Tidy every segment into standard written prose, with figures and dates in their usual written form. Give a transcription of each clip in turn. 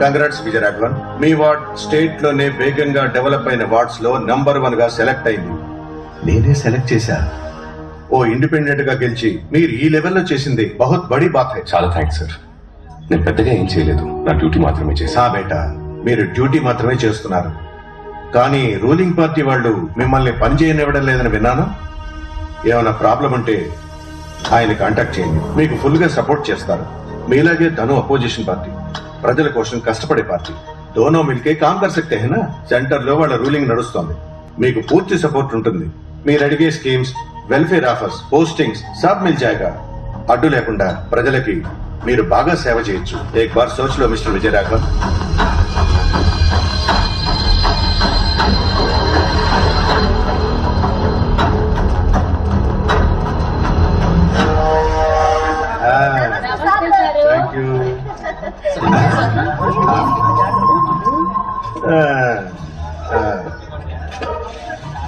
Congrats Vijayaraghavan. మీ ward state లోనే వేగంగా develop అయిన వార్డ్స్ లో నంబర్ 1 గా సెలెక్ట్ అయింది. నేనే సెలెక్ట్ చేశా. ఓ ఇండిపెండెంట్ గా గెలిచి మీరు ఈ లెవెల్లో చేసింది బహుత్ బड़ी బాత్ హై. చాలా థ్యాంక్స్ సార్. నేను పెద్దగా ఏం చేయలేదు, నా డ్యూటీ మాత్రమే చేశా. బేటా, మీరు డ్యూటీ మాత్రమే చేస్తున్నారు, కానీ రూలింగ్ పార్టీ వాళ్ళు మిమ్మల్ని పని చేయనివ్వడం లేదని విన్నాను. ఏమైనా ప్రాబ్లం ఉంటే ఆయన కాంటాక్ట్ చేయండి, మీకు ఫుల్ గా సపోర్ట్ చేస్తారు. మీలాగే తను అపోజిషన్ పార్టీ, ప్రజల కోసం కష్టపడే పార్టీ. దోనో మిల్కే కామ్ కర్ సక్తే హై నా. సెంటర్ లో వాళ్ళ రూలింగ్ నడుస్తోంది, మీకు పూర్తి సపోర్ట్ ఉంటుంది. మీరు అడిగే స్కీమ్స్, వెల్ఫేర్ ఆఫర్స్, పోస్టింగ్స్ సబ్ మిల్ జాయేగా. అడ్డు లేకుండా ప్రజలకి మీరు బాగా సేవ చేయొచ్చు. ఏక్ బార్ సోచ్ లో మిస్టర్ విజయరాఘవన్. Thank you.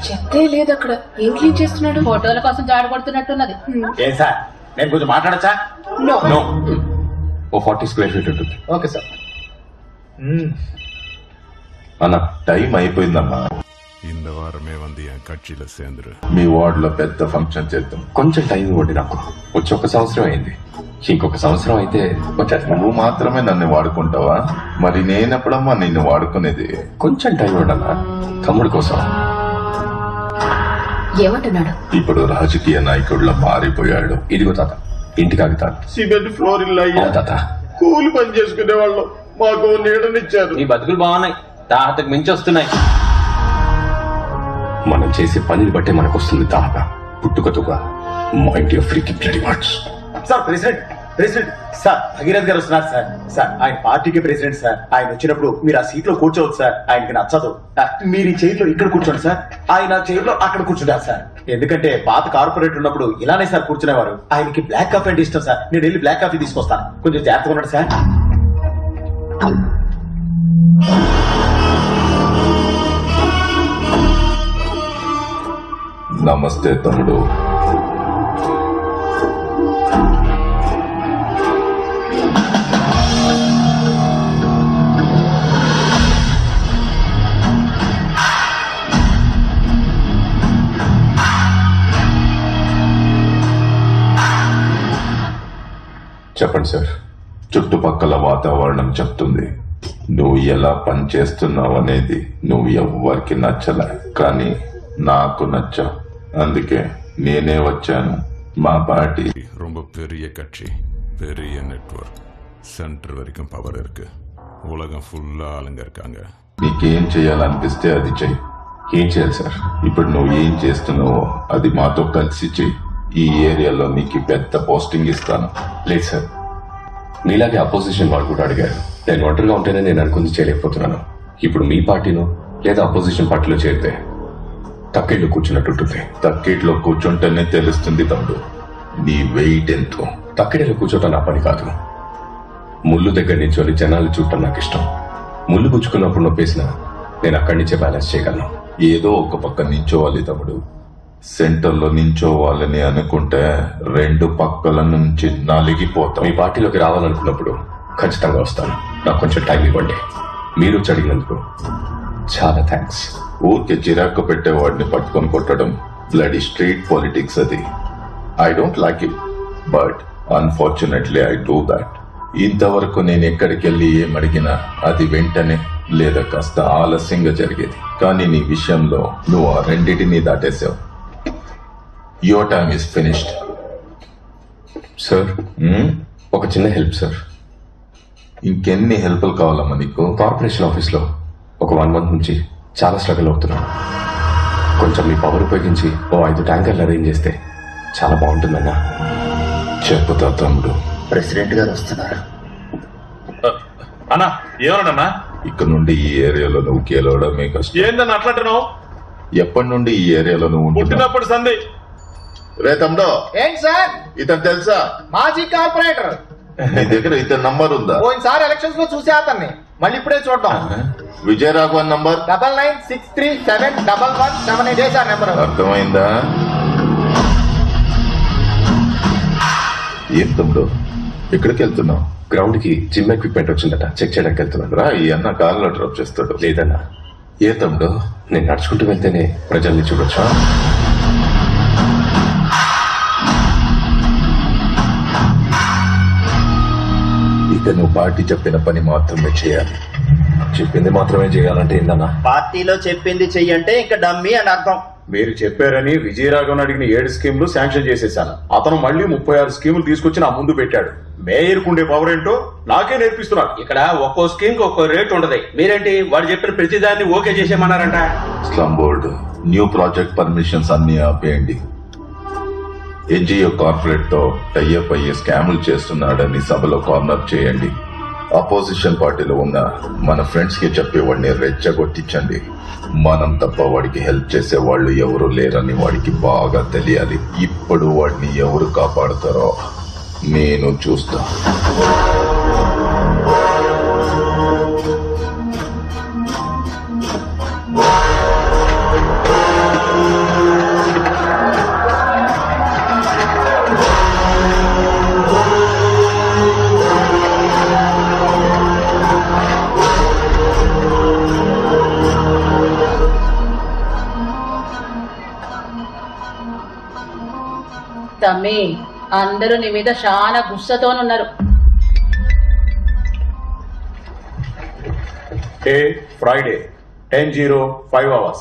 చెత్తే లేదు అక్కడ. ఏం క్లీన్ చేస్తున్నాడు? ఫోటోల కోసం జాడ కొడుతున్నట్టున్నది. ఏం సార్, నేను కొంచెం మాట్లాడచ్చా? నో. ఓ 40 స్క్వేర్ ఫీట్ ఉంటుంది. Okay sir. అన్న టైం అయిపోయిందమ్మా. இந்த வாரமே வந்து என் கட்சியில சேர்ந்துரு. మీ వార్డ్ లో పెద్ద ఫంక్షన్ చేద్దాం. కొంచెం టైం ఇవ్వండి నాకు. వచ్చి 1 సంవత్సరం అయింది, ఇంకొక సంవత్సరం అయితే నువ్వు మాత్రమే నన్ను వాడుకుంటావా? మరి నేనెప్పుడమ్మా నిన్ను వాడుకునేది? కొంచెం టైం ఇవ్వండి అన్న, తమ్ముడి కోసం. ఏమంటున్నాడు? ఇప్పుడు రాజకీయ నాయకుడిలో మారిపోయాడు. ఇదిగో తాత, ఇంటి కాగితాలు. సిమెంట్ ఫ్లోర్ ఇల్లు అయ్యా, తాత కూలి పని చేసుకునే వాళ్ళు మాకు నీడనిచ్చారు. ఈ బతుకులు బాగున్నాయి, తాతకు మించి వస్తున్నాయి. మనం చేసే పనిని బట్టే మనకు వస్తుంది తాత. పుట్టుకతుగా mind of freaking bloody words. Sir president sir, Bhagirath గారు వస్తున్నారు సార్. సార్, ఆయన పార్టీకి ప్రెసిడెంట్ సార్. ఆయన వచ్చినప్పుడు మీరు ఆ సీట్ లో కూర్చోవచ్చు సార్. ఆయనకి నచ్చదు. మీరు ఈ చైర్ లో ఇక్కడ కూర్చోండి సార్, ఆయన చైర్ లో అక్కడ కూర్చుంటారు సార్. ఎందుకంటే పాత కార్పొరేట్ ఉన్నప్పుడు ఇలానే సార్ కూర్చునేవారు. ఆయనకి బ్లాక్ కాఫీ అంటే ఇష్టం సార్. నేను వెళ్ళి బ్లాక్ కాఫీ తీసుకొస్తాను, కొంచెం జాగ్రత్తగా ఉండండి సార్. నమస్తే తమ్ముడు. చెప్పండి సార్. చుట్టుపక్కల వాతావరణం చెప్తుంది నువ్వు ఎలా పని చేస్తున్నావు అనేది. నువ్వు ఎవ్వరికి నచ్చలే, కానీ నాకు నచ్చా. అందుకే నేనే వచ్చాను. మా పార్టీ ரொம்ப பெரிய கட்சி, பெரிய நெட்வொர்க், சென்டர் வரைக்கும் பவர் இருக்கு. உலகம் ஃபுல்லா ஆளுங்க இருக்காங்க. నీకేం చేయాలనిపిస్తే అది చెయ్యి. ఏం చేయాలి సార్? ఇప్పుడు నువ్వు ఏం చేస్తున్నావో అది మాతో కలిసి చెయ్యి. ఈ ఏరియాలో నీకు పెద్ద పోస్టింగ్ ఇస్తాను. లేదు సార్, మీలాగే అపోజిషన్ వాళ్ళు కూడా అడిగారు. నేను ఒంటరిగా ఉంటేనే నేను అనుకుంది చేయలేకపోతున్నాను. ఇప్పుడు మీ పార్టీలో లేదా అపోజిషన్ పార్టీలో చేరితే తక్కిళ్ళు కూర్చున్నట్టుంటుంది. తక్కిట్లో కూర్చుంటేనే తెలుస్తుంది తమ్ముడు నీ వెయిట్ ఎంతో. తక్కిడిలో కూర్చోటం నా పని కాదు. ముళ్ళు దగ్గర నుంచి జనాలు చూడటం నాకు ఇష్టం. ముళ్ళు గుచ్చుకున్నప్పుడు నొప్పేసిన నేను అక్కడి నుంచే బ్యాలెన్స్ చేయగలను. ఏదో ఒక పక్క నించోవాలి తమ్ముడు. సెంటర్ లో నించోవాలని అనుకుంటే 2 పక్కల నుంచి నలిగిపోతాం. మీ పార్టీలోకి రావాలనుకున్నప్పుడు ఖచ్చితంగా వస్తాను. నాకు కొంచెం టైం ఇవ్వండి. మీరు అడిగినందుకు చాలా థ్యాంక్స్. ఊరికే చిరాకు పెట్టేవాడిని పట్టుకొని కొట్టడం బ్లడీ స్ట్రీట్ పాలిటిక్స్. అది I don't like it, but unfortunately I do that. ఇంతవరకు నేను ఎక్కడికి వెళ్ళి ఏమడిగినా అది వెంటనే లేదా కాస్త ఆలస్యంగా జరిగేది. కానీ నీ విషయంలో నువ్వు ఆ రెండింటినీ దాటేసావు. Your time is finished. Sir, ఒక చిన్న హెల్ప్ సార్. ఇంకెన్ని హెల్ప్లు కావాలమ్మా నీకు? కార్పొరేషన్ ఆఫీస్ లో ఒక 1 మంత్ నుంచి చాలా స్ట్రగుల్ అవుతున్నాను. కొంచెం మీ పవర్ ఉపయోగించి ఓ 5 ట్యాంకర్లు అరేంజ్ చేస్తే చాలా బాగుంటుందన్నా. చెప్పుతా తమ్ముడు. ప్రెసిడెంట్ గారు వస్తున్నారు. అన్నా ఏమన్నా? ఇక్కడ నుండి ఈ ఏరియాలో నువ్వు గెలవడమే కష్టం. ఏంటన్నా అట్లాంటున్నావు? ఎప్పటి నుండి ఈ ఏరియాలో నువ్వు పుట్టినప్పుడు సందే. రే తమ్ముడు, ఏంటి సార్? ఇతను తెలుసా? మాజీ కార్పొరేటర్. నీ దగ్గర ఇతని నంబర్ ఉందా? పోయినసారి ఎలక్షన్స్ లో చూసే అతన్ని మళ్ళీ ఇప్పుడే చూద్దాం. Vijayaraghavan number 99637117 sir number. అర్థమైందా? ఏం తమ్ముడు, ఎక్కడికి వెళ్తున్నావు? గ్రౌండ్ కి జిమ్ ఎక్విప్మెంట్ వచ్చిందట, చెక్ చేయడానికి వెళ్తున్నాను. రా, ఈ అన్న కార్లో డ్రాప్ చేస్తాడు. లేదన్నా. ఏ తమ్ముడు? నేను నడుచుకుంటూ వెళ్తేనే ప్రజల్ని చూడొచ్చు. ఇక నువ్వు పార్టీ చెప్పిన పని మాత్రమే చేయాలి. చెప్పింది మాత్రమే చేయాలంటే ఏందన్నా? పార్టీలో చెప్పింది చెయ్యంటే ఇంకా డమ్మీ అని అర్థం. మీరు చెప్పారని విజయరాఘవన్ అడిగిన 7 స్కీములు శాంక్షన్ చేసేసాను. అతను మళ్ళీ 36 స్కీములు తీసుకొచ్చి నా ముందు పెట్టాడు. మేయర్ కుండే పవర్ ఏంటో నాకే నేర్పిస్తున్నాడు. ఇక్కడ ఒక్కో స్కీమ్ కి ఒక్కో రేట్ ఉంటది. మీరేంటి వాడు చెప్పిన ప్రతిదాన్ని ఓకే చేసేయమన్నారంట. Slum board new project permissions అన్ని ఆపేయండి. ఎన్జిఓ కార్పొరేట్ తో టైఅప్ అయ్యే స్కాములు చేస్తున్నాడని సభలో కార్నర్ చేయండి. అపోజిషన్ పార్టీలో ఉన్న మన ఫ్రెండ్స్ కి చెప్పేవాడిని రెచ్చగొట్టించండి. మనం తప్ప వాడికి హెల్ప్ చేసే వాళ్ళు ఎవరు లేరని వాడికి బాగా తెలియాలి. ఇప్పుడు వాడిని ఎవరు కాపాడుతారో నేను చూస్తా. తమ్మి, అందరూ నీ మీద చాలా గుస్సతోనున్నారు. Day Friday 10:05 hours.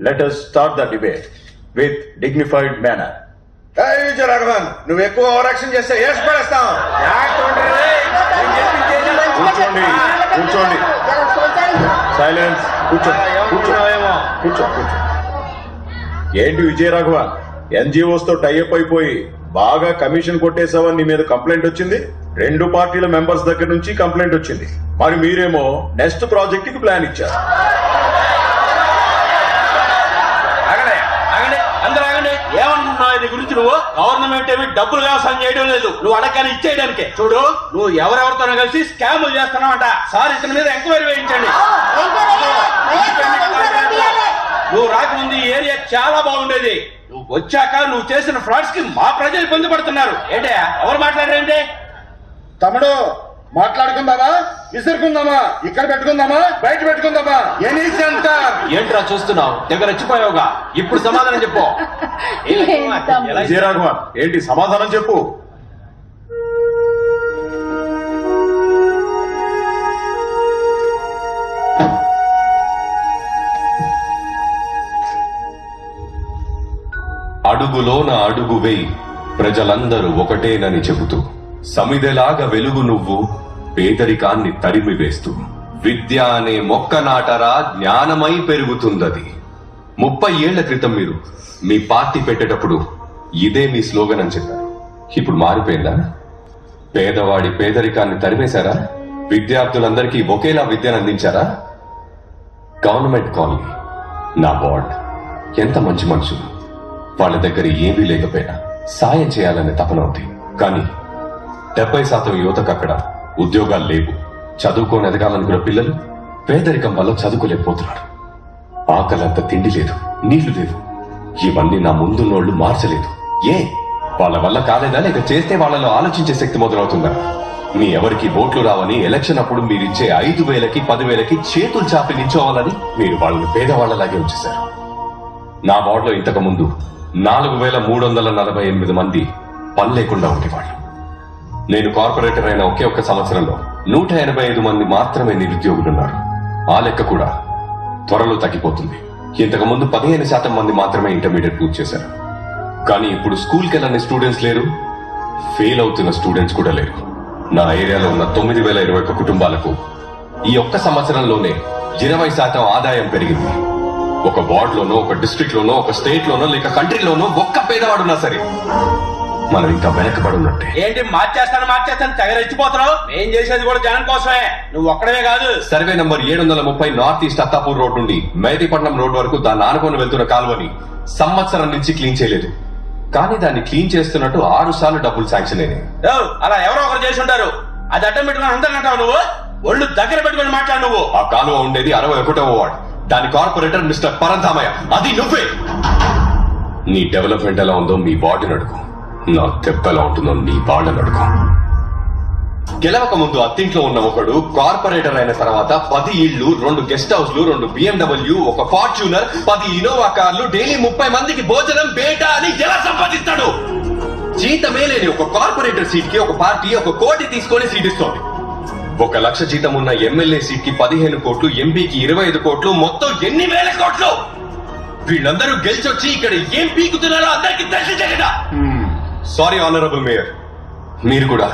Let us start the debate with dignified manner. Vijayaraghavan, నువ్వు ఎక్కువ ఓవర్ యాక్షన్ చేస్తే వేసి పడేస్తాం. కూర్చోండి, కూర్చోండి. సైలెన్స్. కూర్చో. ఏంటి విజయరాఘవన్, ఎన్జిఓస్ తో టైఅప్ అయిపోయి బాగా కమిషన్ కొట్టేసావని నీ మీద కంప్లైంట్ వచ్చింది. 2 పార్టీల మెంబర్స్ దగ్గర నుంచి కంప్లైంట్ వచ్చింది. మరి మీరేమో నెక్స్ట్ ప్రాజెక్ట్ కి ప్లాన్ ఇచ్చారు. ఏమనుకుంటున్నావు ఇది గురించి? నువ్వు గవర్నమెంట్ ఏమి డబ్బులు వ్యవసాయం చేయడం లేదు, నువ్వు అడగానే ఇచ్చేయడానికే. చూడు, నువ్వు ఎవరెవరితోనో కలిసి స్కాములు చేస్తున్నావంట. సార్ ఇతని మీద ఎంక్వైరీ వేయించండి. నువ్వు రాకముందు ఈ ఏరియా చాలా బాగుండేది. నువ్వు వచ్చాక నువ్వు చేసిన ఫ్రాడ్స్ కి మా ప్రజలు ఇబ్బంది పడుతున్నారు. ఏంటే ఎవరు మాట్లాడారంటే? తమ్ముడు, మాట్లాడుకుందామా, విసురుకుందామా, ఇక్కడ పెట్టుకుందామా, బయట పెట్టుకుందామా? Any centre. ఏంట్రా చూస్తున్నావు? దగ్గర వచ్చిపోయావుగా, ఇప్పుడు సమాధానం చెప్పు. విజయరాఘవన్, ఏంటి సమాధానం చెప్పు. అడుగులోన అడుగు వేయి, ప్రజలందరూ ఒకటేనని చెబుతూ, సమిదెలాగా వెలుగు నువ్వు, పేదరికాన్ని తరిమి వేస్తూ, విద్య అనే మొక్క నాటరా, జ్ఞానమై పెరుగుతుందది. 30 ఏళ్ల క్రితం మీరు మీ పార్టీ పెట్టేటప్పుడు ఇదే మీ స్లోగన్ అని చెప్పారు. ఇప్పుడు మారిపోయిందా? పేదవాడి పేదరికాన్ని తరిమేశారా? విద్యార్థులందరికీ ఒకేలా విద్యను అందించారా? గవర్నమెంట్ కాలనీ, నా వార్డ్, ఎంత మంచి మనుషులు. వాళ్ళ దగ్గర ఏమీ లేకపోయినా సాయం చేయాలనే తపన ఉంది. కానీ 70% యువతకు అక్కడ ఉద్యోగాలు లేవు. చదువుకొని ఎదగాలనుకున్న పిల్లలు పేదరికం వల్ల చదువుకోలేకపోతున్నారు. ఆకలంత తిండి లేదు, నీళ్లు లేవు. ఇవన్నీ నా ముందున్నోళ్లు మార్చలేదు. వాళ్ళ వల్ల కాలేదా, లేక చేస్తే వాళ్ళలో ఆలోచించే శక్తి మొదలవుతుందా? మీ ఎవరికి ఓట్లు రావని ఎలక్షన్ అప్పుడు మీరిచ్చే 5,000కి 10,000కి చేతులు చాపి నిల్చోవాలని మీరు వాళ్ళని పేదవాళ్లలాగే ఉంచేశారు. నా వార్డులో ఇంతకు ముందు 4,348 మంది పని లేకుండా ఉండేవాళ్ళు. నేను కార్పొరేటర్ అయిన ఒకే ఒక్క సంవత్సరంలో 185 మంది మాత్రమే నిరుద్యోగులున్నారు. ఆ లెక్క కూడా త్వరలో తగ్గిపోతుంది. ఇంతకు ముందు 15% మంది మాత్రమే ఇంటర్మీడియట్ పూర్తి చేశారు. కానీ ఇప్పుడు స్కూల్కి వెళ్ళని స్టూడెంట్స్ లేరు, ఫెయిల్ అవుతున్న స్టూడెంట్స్ కూడా లేరు. నా ఏరియాలో ఉన్న 9,021 కుటుంబాలకు ఈ ఒక్క సంవత్సరంలోనే 20% ఆదాయం పెరిగింది. ఒక వార్డులోనో, ఒక డిస్ట్రిక్ట్ లోనో, ఒక స్టేట్ లోనో, లేక కంట్రీలోనో ఒక్క పేదవాడున్నా సరే మనం ఇంకా వెనకబడి ఉన్నట్టే. ఏంటి మార్చేస్తాను తెగరెచ్చిపోతున్నావు? ఏం చేసేది కూడా జనం కోసమే, నువ్వు ఒక్కడమే కాదు. Survey number 730 north east Attapur road నుండి మెహదీపట్నం రోడ్ వరకు దాన్ని ఆనుకొని వెళ్తున్న కాలువని సంవత్సరం నుంచి క్లీన్ చేయలేదు. కానీ దాన్ని క్లీన్ చేస్తున్నట్టు 6 సార్లు డబ్బులు శాంక్షన్ అయినాయి. అలా ఎవరో ఒకరు చేసి ఉంటారు. అది అడ్డం పెట్టుకుని అందరికంటావు నువ్వు. ఒళ్ళు దగ్గర పెట్టుకుని మాట్లాడు నువ్వు. ఆ కాలువ ఉండేది 61వ వార్డ్. దాని కార్పొరేటర్ మిస్టర్ పరంధామయ్య, అది నువ్వే. నీ డెవలప్మెంట్ ఎలా ఉందో మీ వార్డుని అడుగు, నా దెబ్బ ఎలా ఉంటుందో నీ వాళ్ళని అడుగు. గెలవక ముందు అత్తింట్లో ఉన్న ఒకడు కార్పొరేటర్ అయిన తర్వాత 10 ఇళ్లు, 2 గెస్ట్ హౌస్లు, 2 BMW, ఒక ఫార్చ్యూనర్, 10 ఇనోవా కార్లు, డైలీ 30 మందికి భోజనం, బేటా అని ఎలా సంపాదిస్తాడు? జీతమే లేని ఒక కార్పొరేటర్ సీట్ కి ఒక పార్టీ 1 కోటి తీసుకొని సీట్ ఇస్తోంది. 1 లక్ష జీతం ఉన్న ఎమ్మెల్యే సీట్ కి 15 కోట్లు, ఎంపీకి 25 కోట్లు, మొత్తం ఎన్ని వేల కోట్లు? వీళ్ళందరూ గెలిచొచ్చి ఇక్కడ ఏం పీకుతున్నారో అందరికి తెలిసి. సారీ ఆనరబుల్ మేయర్, మీరు కూడా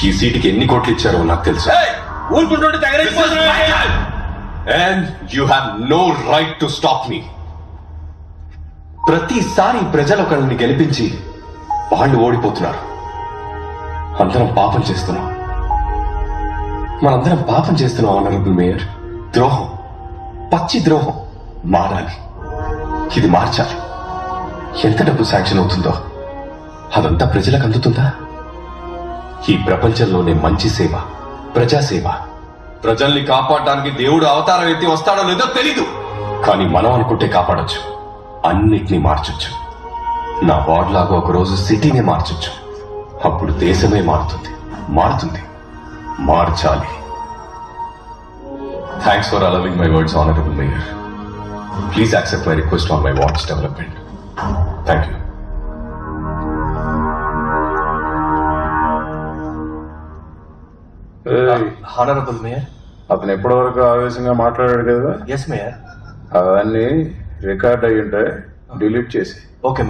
ఈ సీటుకి ఎన్ని కోట్లు ఇచ్చారో నాకు తెలుసు. And you have no right to stop me. ప్రతిసారి ప్రజలు ఒకరిని గెలిపించి వాళ్ళు ఓడిపోతున్నారు. అందరం పాపం చేస్తున్నాం. మనందరం పాపం చేస్తున్నాం ఆనరబుల్ మేయర్. ద్రోహం, పచ్చి ద్రోహం మారాలి. ఇది మార్చాలి. ఎంత డబ్బు శాంక్షన్ అవుతుందో అదంతా ప్రజలకు అందుతుందా? ఈ ప్రపంచంలోనే మంచి సేవ, ప్రజాసేవ. ప్రజల్ని కాపాడడానికి దేవుడు అవతారం ఎత్తి వస్తాడో లేదో తెలీదు, కానీ మనం అనుకుంటే కాపాడొచ్చు. అన్నిటినీ మార్చొచ్చు. నా వార్డ్ లాగా ఒకరోజు సిటీనే మార్చొచ్చు. అప్పుడు దేశమే మారుతుంది. మార్చాలి. Thanks for allowing my words honourable mayor. Please accept my request on my wards development. Thank you. Honourable mayor, అతను ఎప్పటివరకు ఆవేశంగా మాట్లాడాడు కదా? Yes mayor. అవన్నీ రికార్డ్ అయ్యి ఉంటాయి, డిలీట్ చేసి. Okay mayor.